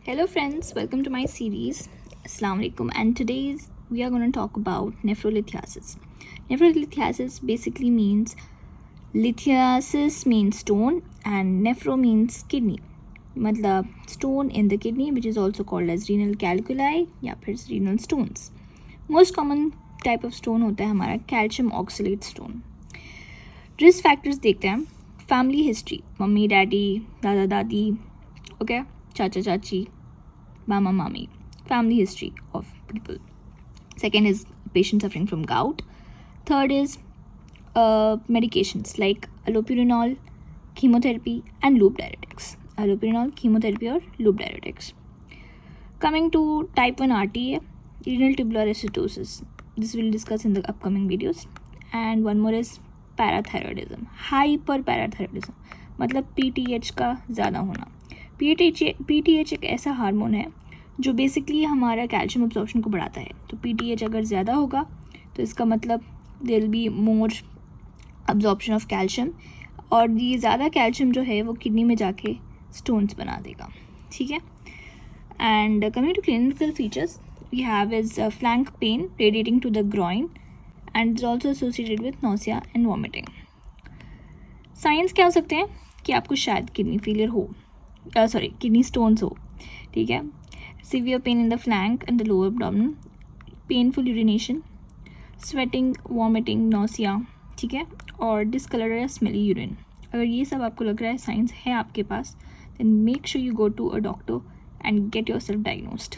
Hello friends, welcome to my series. Assalamu alaikum, and today we are going to talk about nephrolithiasis. Nephrolithiasis basically means lithiasis means stone and nephro means kidney. मतलब stone in the kidney which is also called as renal calculi या फिर renal stones. Most common type of stone होता है हमारा calcium oxalate stone. Risk factors देखते हैं. Family history, mummy daddy दादा दादी, okay, चाचा चाची, mama mommy, family history of people. Second is patient suffering from gout. Third is medications like allopurinol, chemotherapy and loop diuretics. Allopurinol, chemotherapy or loop diuretics. Coming to type 1 RTA, renal tubular acidosis. This we'll discuss in the upcoming videos. And one more is parathyroidism, hyperparathyroidism, मतलब PTH का ज़्यादा होना. PTH एक ऐसा hormone है जो basically हमारा calcium absorption को बढ़ाता है. तो PTH अगर ज़्यादा होगा तो इसका मतलब there will be more absorption of calcium, और ये ज़्यादा कैल्शियम जो है वो किडनी में जाके स्टोन्स बना देगा. ठीक है. And coming to clinical features we have is flank pain radiating to the groin and is also associated with nausea and vomiting. Signs क्या हो सकते हैं कि आपको शायद किडनी फेलियर हो, किडनी स्टोन्स हो. ठीक है. Severe pain in the flank and the lower abdomen, painful urination, sweating, vomiting, nausea. ठीक है. और डिसकलर या स्मेली यूरिन. अगर ये सब आपको लग रहा है साइंस है आपके पास, then make sure you go to a doctor and get yourself diagnosed,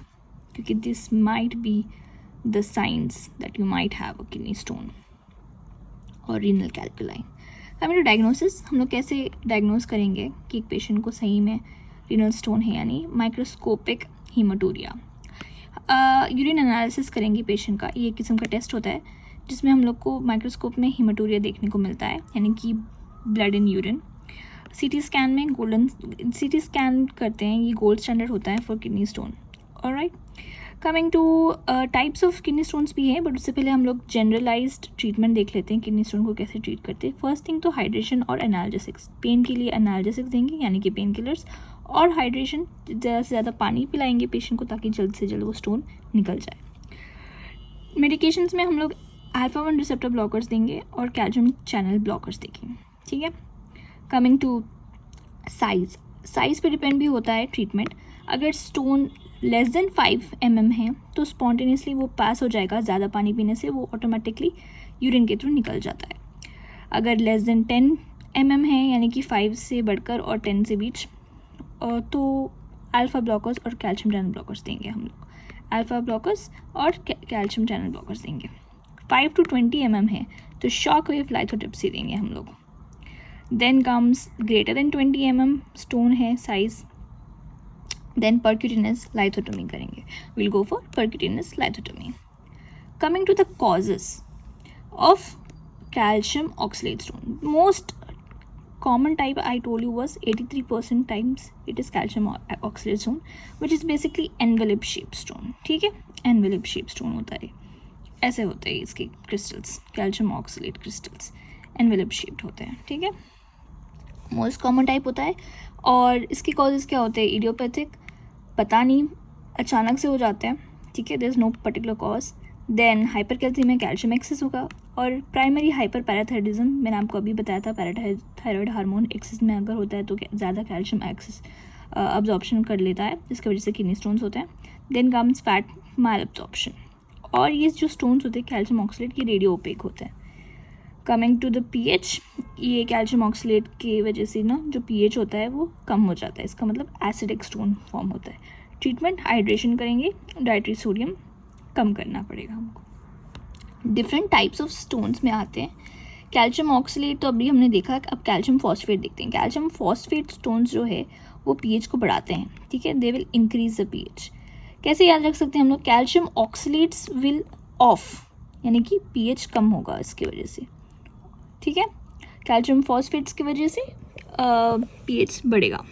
क्योंकि this might be the science that you might have a kidney stone और renal calculi. Coming to diagnosis, हम लोग कैसे diagnose करेंगे कि एक patient को सही में रीनल स्टोन है या नहीं. माइक्रोस्कोपिक हीमाटूरिया, यूरिन एनालिसिस करेंगे पेशेंट का. ये एक किस्म का टेस्ट होता है जिसमें हम लोग को माइक्रोस्कोप में हीमाटूरिया देखने को मिलता है, यानी कि blood in urine. CT scan में सीटी स्कैन करते हैं, ये गोल्ड स्टैंडर्ड होता है for kidney stone. Alright. Coming two types of kidney stones भी हैं, बट उससे पहले हम लोग जनरलाइज्ड ट्रीटमेंट देख लेते हैं किडनी स्टोन को कैसे ट्रीट करते हैं. फर्स्ट थिंग तो हाइड्रेशन और एनाल्जेसिक्स. पेन के लिए एनाल्जेसिक्स देंगे यानी कि पेन किलर्स, और हाइड्रेशन, ज़्यादा से ज़्यादा पानी पिलाएंगे पेशेंट को ताकि जल्द से जल्द वो स्टोन निकल जाए. मेडिकेशंस में हम लोग अल्फा-1 रिसेप्टर ब्लॉकर्स देंगे और कैल्शियम चैनल ब्लॉकर्स देंगे. ठीक है. कमिंग टू साइज़ पे डिपेंड भी होता है ट्रीटमेंट. अगर स्टोन लेस देन 5 mm है तो स्पॉन्टेनियसली वो पास हो जाएगा, ज़्यादा पानी पीने से वो ऑटोमेटिकली यूरिन के थ्रू निकल जाता है. अगर लेस देन 10 mm है यानी कि 5 से बढ़कर और 10 से बीच, तो अल्फ़ा ब्लॉकर्स और कैल्शियम चैनल ब्लॉकर्स देंगे हम लोग. अल्फ़ा ब्लॉकर्स और कैल्शियम चैनल ब्लॉकर्स देंगे. 5 to 20 mm है तो शॉक वेव लाइथोट्रिप्सी देंगे हम लोग. Then comes greater than 20 mm stone है साइज़, देन परक्यूटेनियस लाइथोटोमी करेंगे. Will go for percutaneous lithotomy. Coming to the causes of calcium oxalate stone, most common type I told you was 83% times it is calcium oxalate stone, which is basically envelope shaped stone. ठीक है. envelope shaped stone होता है, ऐसे होते हैं इसके crystals, calcium oxalate crystals envelope shaped होते हैं. ठीक है. मोस्ट कॉमन टाइप होता है. और इसके कॉजेज क्या होते हैं? इडियोपैथिक, पता नहीं, अचानक से हो जाते हैं. ठीक है. There is no particular cause. Then hypercalcaemia, calcium excess होगा. और प्राइमरी हाइपर पैराथायरॉइडिज्म, मैंने आपको अभी बताया था, पैराथायरॉयड हार्मोन एक्सेस में अगर होता है तो ज़्यादा कैल्शियम एक्सेस अब्जॉर्प्शन कर लेता है, जिसकी वजह से किडनी स्टोन्स होते हैं. देन कम्स फैट माल अब्जॉर्प्शन. और ये जो स्टोन्स होते हैं कैल्शियम ऑक्सलेट के रेडियो ओपेक होते हैं. कमिंग टू द पीएच, ये कैल्शियम ऑक्सलेट की वजह से ना जो पीएच होता है वो कम हो जाता है, इसका मतलब एसिडिक स्टोन फॉर्म होता है. ट्रीटमेंट हाइड्रेशन करेंगे, डाइटरी सोडियम कम करना पड़ेगा हमको. डिफरेंट टाइप्स ऑफ स्टोन्स में आते हैं. कैल्शियम ऑक्सलेट तो अभी हमने देखा, अब कैल्शियम फॉस्फेट देखते हैं. कैल्शियम फॉस्फेट स्टोन्स जो है वो पीएच को बढ़ाते हैं. ठीक है. They will increase the pH. कैसे याद रख सकते हैं हम लोग? कैल्शियम ऑक्सलेट्स विल ऑफ, यानी कि पीएच कम होगा इसकी वजह से. ठीक है. कैल्शियम फॉस्फेट्स की वजह से पीएच बढ़ेगा.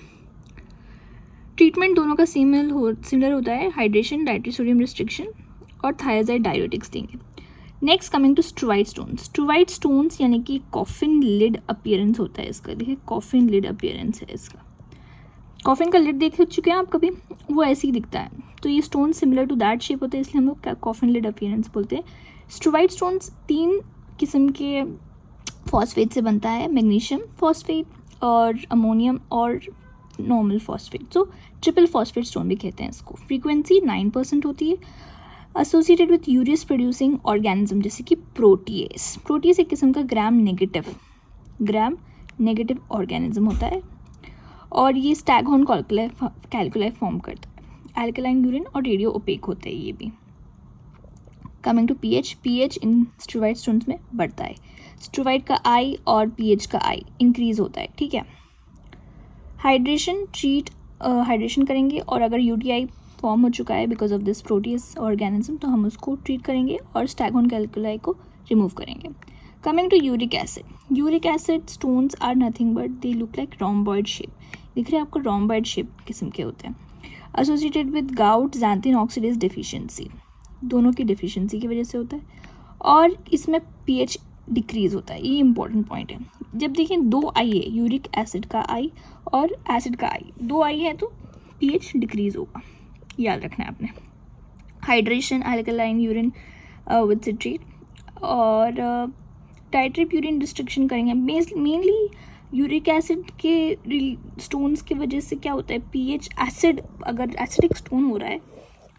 ट्रीटमेंट दोनों का सिमिलर होता है. हाइड्रेशन, डाइटरी सोडियम रिस्ट्रिक्शन और थायराइड डायरेटिक्स देंगे. Next coming to struvite stones. Struvite stones यानी कि कॉफिन लिड अपीयरेंस होता है इसका. देखिए कॉफिन लिड अपीयरेंस है इसका. कॉफिन का लिड देख चुके हैं आप कभी, वो ऐसे ही दिखता है। तो ये stone similar to that shape होते हैं, इसलिए हम लोग कॉफिन लिड अपीयरेंस बोलते हैं। स्ट्रोवाइट स्टोन्स 3 किस्म के फॉस्फेट से बनता है, मैग्नीशियम फॉस्फेट और अमोनियम और नॉर्मल फॉस्फेट, तो ट्रिपल फॉस्फेट स्टोन भी कहते हैं इसको। फ्रीक्वेंसी 9% होती है। Associated with urease producing organism जैसे कि प्रोटीएस। प्रोटीएस एक किस्म का ग्राम नेगेटिव ऑर्गेनिज्म होता है और ये स्टैगहोर्न कैल्कुलाई फॉर्म करता है। एल्कलाइन यूरिन और रेडियो ओपेक होते हैं ये भी। Coming to pH in struvite stones में बढ़ता है। स्ट्रोवाइट का आई और पीएच का आई इंक्रीज होता है, ठीक है। हाइड्रेशन करेंगे और अगर यूटीआई फॉर्म हो चुका है because of this proteases organism तो हम उसको ट्रीट करेंगे और स्टैगहोर्न कैल्कुलाई को रिमूव करेंगे। Coming to uric acid stones are nothing but they look like rhomboid shape, दिख रहे हैं आपको, रोम्बॉइड शेप किस्म के होते हैं। Associated with gout xanthine oxidase deficiency, दोनों की डिफिशियंसी की वजह से होता है और इसमें पीएच डिक्रीज होता है। ये इंपॉर्टेंट पॉइंट है। जब देखिए 2 आई है, यूरिक एसिड का आई और एसिड का आई, 2 आई है तो पीएच डिक्रीज होगा, याद रखना है आपने। Hydration, alkaline urine with citrate और टाइट्रेट यूरिन रिस्ट्रिक्शन करेंगे। मेनली यूरिक एसिड के स्टोन्स की वजह से क्या होता है, पीएच एसिड, अगर एसिडिक स्टोन हो रहा है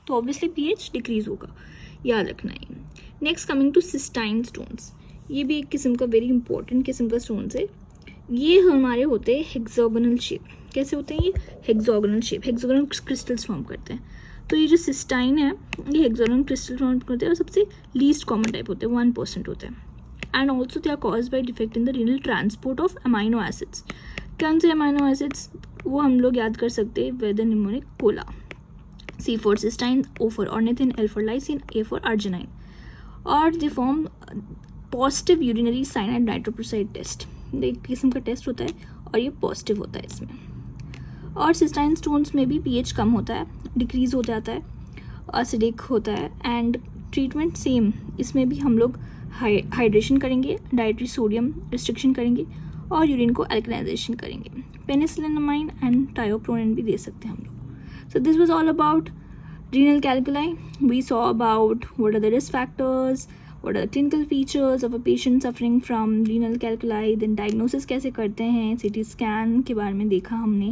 तो ऑब्वियसली पीएच डिक्रीज होगा, याद रखना है। Next coming to cystine stones, ये भी एक किस्म का वेरी इंपॉर्टेंट किस्म का स्टोन्स है। ये हमारे होते हैं हेक्सागोनल शेप। कैसे होते हैं ये? Hexagonal shape, hexagonal crystals form करते हैं। तो ये जो सिस्टाइन है ये हेक्सागोनल क्रिस्टल फॉर्म करते हैं और सबसे लीस्ट कॉमन टाइप होते हैं, 1% होते हैं। And also they are caused by defect in the renal transport of amino acids. कौन से अमाइनो एसिड्स? वो हम लोग याद कर सकते हैं, whether mnemonic COLA, C for cysteine, O for ornithine, L for lysine, A for arginine, और they form positive urinary cyanide nitroprusside test. एक किस्म का टेस्ट होता है और ये पॉजिटिव होता है इसमें। और सिस्टाइन स्टोन्स में भी पीएच कम होता है, डिक्रीज हो जाता है, एसिडिक होता है। एंड ट्रीटमेंट सेम, इसमें भी हम लोग हाइड्रेशन करेंगे, डाइटरी सोडियम रिस्ट्रिक्शन करेंगे और यूरिन को अल्कलाइजेशन करेंगे। पेनिसिलिनामाइन एंड टायोप्रोनिन भी दे सकते हैं हम लोग। So this was all about renal calculi. We saw about what are the risk factors, what are the clinical features of a patient suffering from renal calculi, then diagnosis कैसे करते हैं, CT scan के बारे में देखा हमने,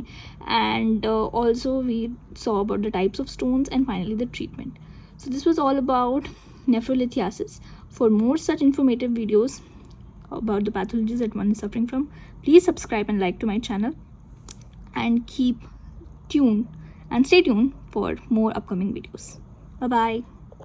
and also we saw about the types of stones and finally the treatment. So this was all about nephrolithiasis. For more such informative videos about the pathologies that one is suffering from, please subscribe and like to my channel and keep tuned and stay tuned for more upcoming videos. Bye bye.